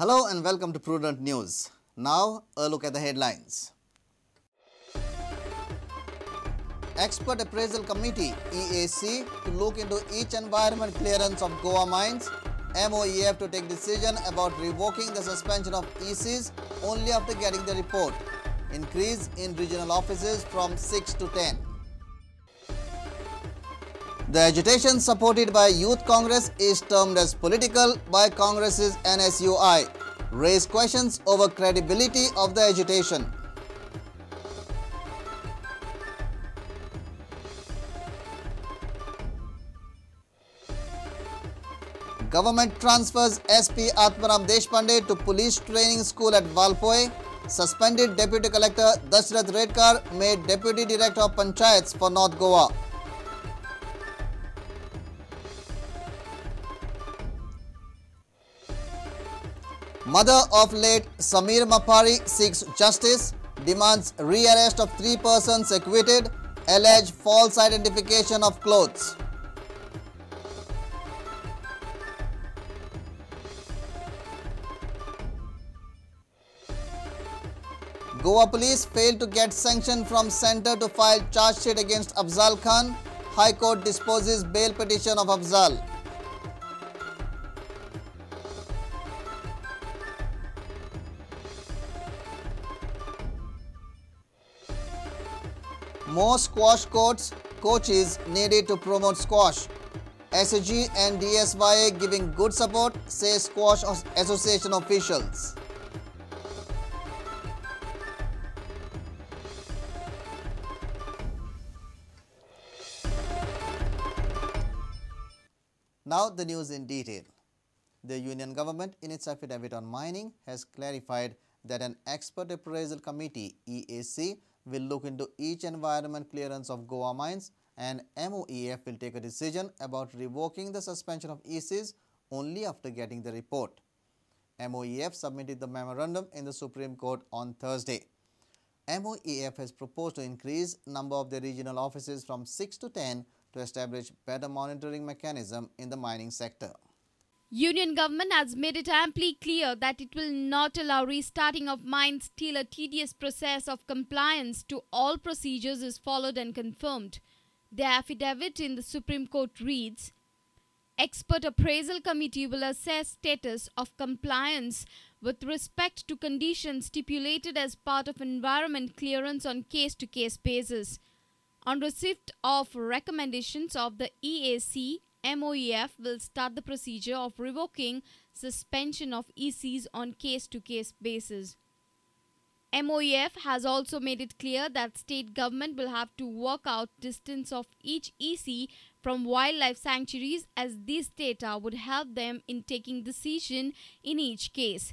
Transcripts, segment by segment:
Hello and welcome to Prudent News. Now, a look at the headlines. Expert Appraisal Committee (EAC) to look into each environment clearance of Goa mines. MoEF to take decision about revoking the suspension of ECs only after getting the report. Increase in regional offices from 6 to 10. The agitation supported by Youth Congress is termed as political by Congress's NSUI. Raise questions over credibility of the agitation. Government transfers SP Atmaram Deshpande to Police Training School at Valpoe. Suspended Deputy Collector Dashrath Redkar made Deputy Director of Panchayats for North Goa. Mother of late Samir Mapari seeks justice, demands re-arrest of 3 persons acquitted, alleged false identification of clothes. Goa police failed to get sanction from centre to file charge sheet against Afzal Khan. High Court disposes bail petition of Afzal. More squash coaches needed to promote squash. SAG and DSYA giving good support, say Squash Association officials. Now the news in detail. The Union Government in its affidavit on mining has clarified that an expert appraisal committee (EAC) will look into each environment clearance of Goa mines, and MoEF will take a decision about revoking the suspension of ECs only after getting the report. MoEF submitted the memorandum in the Supreme Court on Thursday. MoEF has proposed to increase number of the regional offices from 6 to 10 to establish better monitoring mechanism in the mining sector. Union government has made it amply clear that it will not allow restarting of mines till a tedious process of compliance to all procedures is followed and confirmed. The affidavit in the Supreme Court reads, Expert Appraisal Committee will assess status of compliance with respect to conditions stipulated as part of environment clearance on case-to-case basis. On receipt of recommendations of the EAC, MoEF will start the procedure of revoking suspension of ECs on case-to-case basis. MoEF has also made it clear that state government will have to work out distance of each EC from wildlife sanctuaries, as these data would help them in taking decision in each case.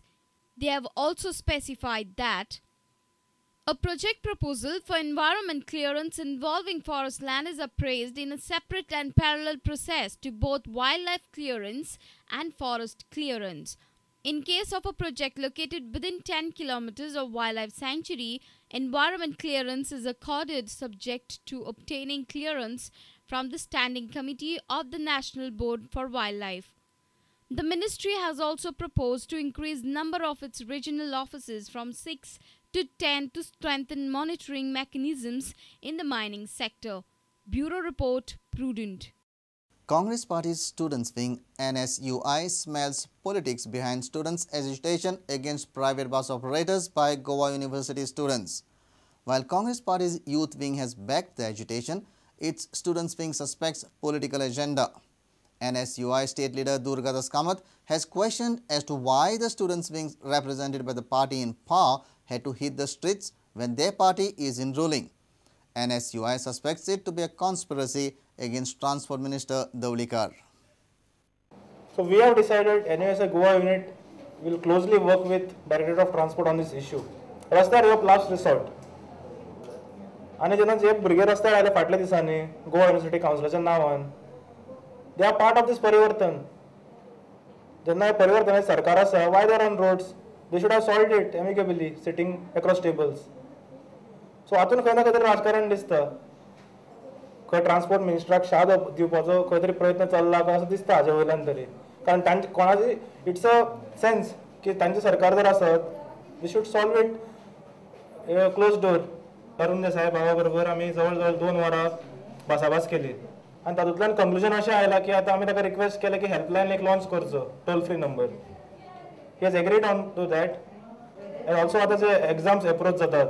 They have also specified that a project proposal for environment clearance involving forest land is appraised in a separate and parallel process to both wildlife clearance and forest clearance. In case of a project located within 10 kilometers of wildlife sanctuary, environment clearance is accorded subject to obtaining clearance from the Standing Committee of the National Board for Wildlife. The ministry has also proposed to increase number of its regional offices from 6 to 10 to strengthen monitoring mechanisms in the mining sector. Bureau Report, Prudent. Congress Party's students wing NSUI smells politics behind students' agitation against private bus operators by Goa University students. While Congress Party's youth wing has backed the agitation, its students wing suspects political agenda. NSUI state leader Durga Das Kamath has questioned as to why the students wing represented by the party in power had to hit the streets when their party is in ruling. NSUI suspects it to be a conspiracy against Transport Minister Daulikar. So we have decided NUSA Goa unit will closely work with Directorate of Transport on this issue. Rastar is last resort. आणि जेन्ना जे भुरगे रस्त्यार आयले फाटल्या दिसांनी Goa university काउन्सिलाच्या नांवान they are part of this परिवर्तन. जेन्ना हे परिवर्तन सरकार आसा, why they are on roads? They should have solved it amicably, sitting across tables. So हातून खंय ना खंय तरी राजकारण दिसता. खंय ट्रान्सपोर्ट मिनिस्टराक शाद दिवपाचो खंय तरी प्रयत्न चल्ला असो दिसता हाजे वयल्यान तरी. कारण कोणाची इट्स अ सेन्स की तांचे सरकार जर आसत we should solve it close door. Arun Desai भावा बरोबर आमी जवळ जवळ 2 वरां भासाभास केली आणि तातूंतल्यान कंक्लुजन अशें आयलां की आतां आमी ताका रिक्वेस्ट केलें की हेल्पलायन एक लॉन्च करचो, toll free number. He has agreed on to that. And also आतां जे एग्जाम्स अप्रोच जातात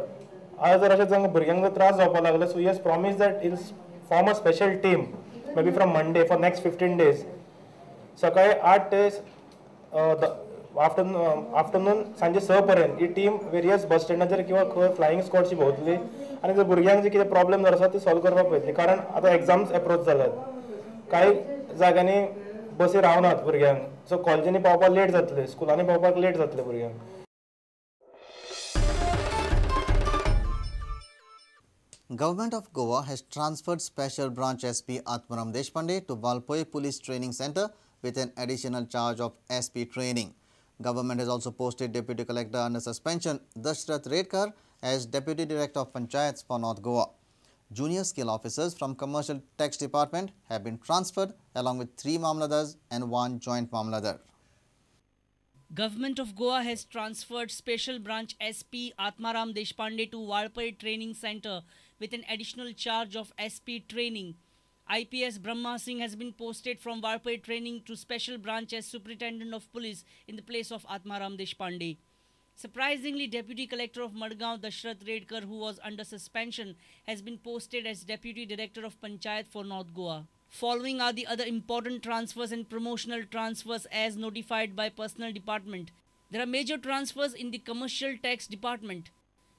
आज जर अशें जांकां भुरग्यांक जर त्रास जावपाक लागले so he has promise that he'll form a special team may be from Monday for next 15 days. सकाळी 8 ते आफ्टरनून सांजे 6 पर्यंत ही टीम वेरियस बस स्टँडाचेर किंवा खंय फ्लायींग स्कॉटची भोंवतली आनी जर भुरग्यांक जे कितें प्रॉब्लेम जर आसा ते सॉल्व करपाक पळयतली. कारण आतां एग्जाम्स अप्रोच जाल्यात, कांय जाग्यांनी बसी रावनात भुरग्यांक, सो कॉलेजींनी पावपाक लेट जातले, स्कुलांनी पावपाक लेट जातले भुरग्यांक. Government of Goa has transferred Special Branch SP Atmaram Deshpande to Valpoi Police Training Center with an additional charge of SP training. Government has also posted Deputy Collector under suspension Dashrath Redkar as Deputy Director of Panchayats for North Goa. Junior skill officers from Commercial Tax Department have been transferred along with 3 Mamladars and 1 Joint Mamladar. Government of Goa has transferred Special Branch SP Atmaram Deshpande to Valpoi Training Center with an additional charge of SP training. IPS Brahma Singh has been posted from Valpoi Training to Special Branch as Superintendent of Police in the place of Atmaram Deshpande. Surprisingly, Deputy Collector of Madgaon Dashrath Redkar, who was under suspension, has been posted as Deputy Director of Panchayat for North Goa. Following are the other important transfers and promotional transfers as notified by Personnel Department. There are major transfers in the Commercial Tax Department.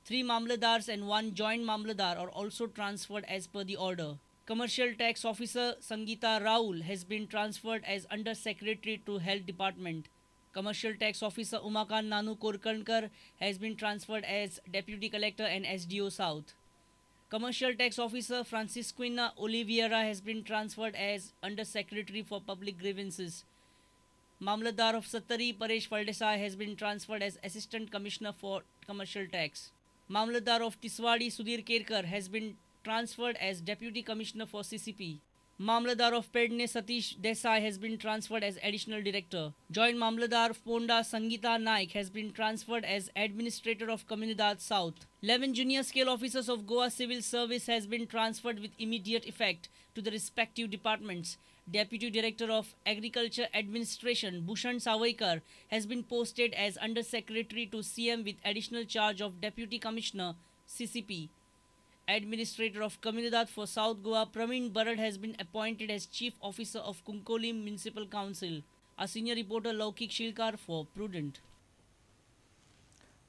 3 Mamladars and 1 Joint Mamladar are also transferred as per the order. Commercial Tax Officer Sangeeta Raul has been transferred as Under Secretary to Health Department. Commercial Tax Officer Umakan Nanu Korkankar has been transferred as Deputy Collector and SDO South. Commercial Tax Officer Francisquina Oliveira has been transferred as Under Secretary for Public Grievances. Mamladar of Sattari Paresh Faldesai has been transferred as Assistant Commissioner for Commercial Tax. Mamladar of Tiswadi Sudhir Kerkar has been transferred as Deputy Commissioner for CCP. Mamladar of Pedne Satish Desai has been transferred as Additional Director. Joint Mamladar of Ponda Sangeeta Naik has been transferred as Administrator of Comunidad South. 11 Junior Scale Officers of Goa Civil Service has been transferred with immediate effect to the respective departments. Deputy Director of Agriculture Administration Bhushan Savaikar has been posted as Under Secretary to CM with additional charge of Deputy Commissioner CCP. Administrator of Comunidad for South Goa Praveen Barad has been appointed as Chief Officer of Kunkolim Municipal Council. A senior reporter Laukik Shilkar for Prudent.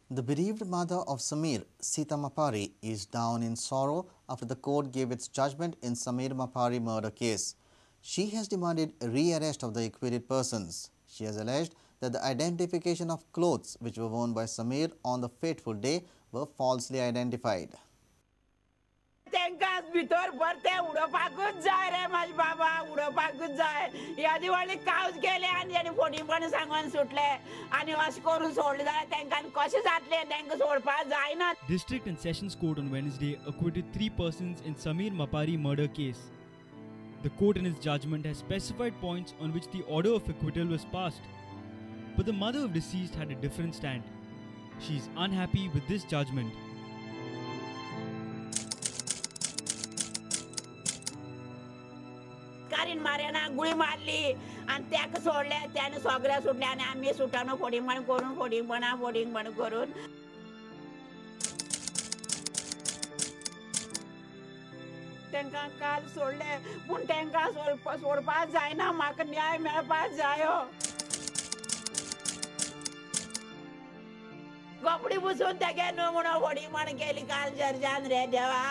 The bereaved mother of Samir, Sita Mapari, is down in sorrow after the court gave its judgment in Samir Mapari murder case. She has demanded rearrest of the acquitted persons. She has alleged that the identification of clothes which were worn by Samir on the fateful day were falsely identified. तेंकां भितर भरते उडोवपाकूच जाय रे म्हाजे बाबा उडोवपाकूच जाय ह्या दिवाळी कावज गेले आनी आनी फोटीपण सांगून सुटले आनी अशें करून सोडले जाल्यार तेंकां कशें जातलें तेंकां सोडपाक जायना. District and Sessions Court on Wednesday acquitted 3 persons in Samir Mapari murder case. The court in its judgment has specified points on which the order of acquittal was passed. But the mother of deceased had a different stand. She is unhappy with this judgment. कारीन मारेना गुळी मारली आणि त्याक सोडले त्याने सगळ्या सुटले आणि आम्ही सुटानो फोडींगपण करून तेंकां काल सोडले पूण तेंकां सोडपाक जायना म्हाका न्याय मेळपाक जायो. कपडे पुसून तेगे न्हू म्हणून फोडींगपण केली काल जर्जान रे देवा.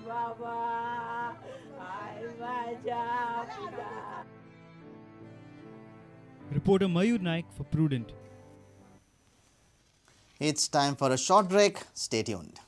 Baba, Reporter Mayur Naik for Prudent. It's time for a short break. Stay tuned.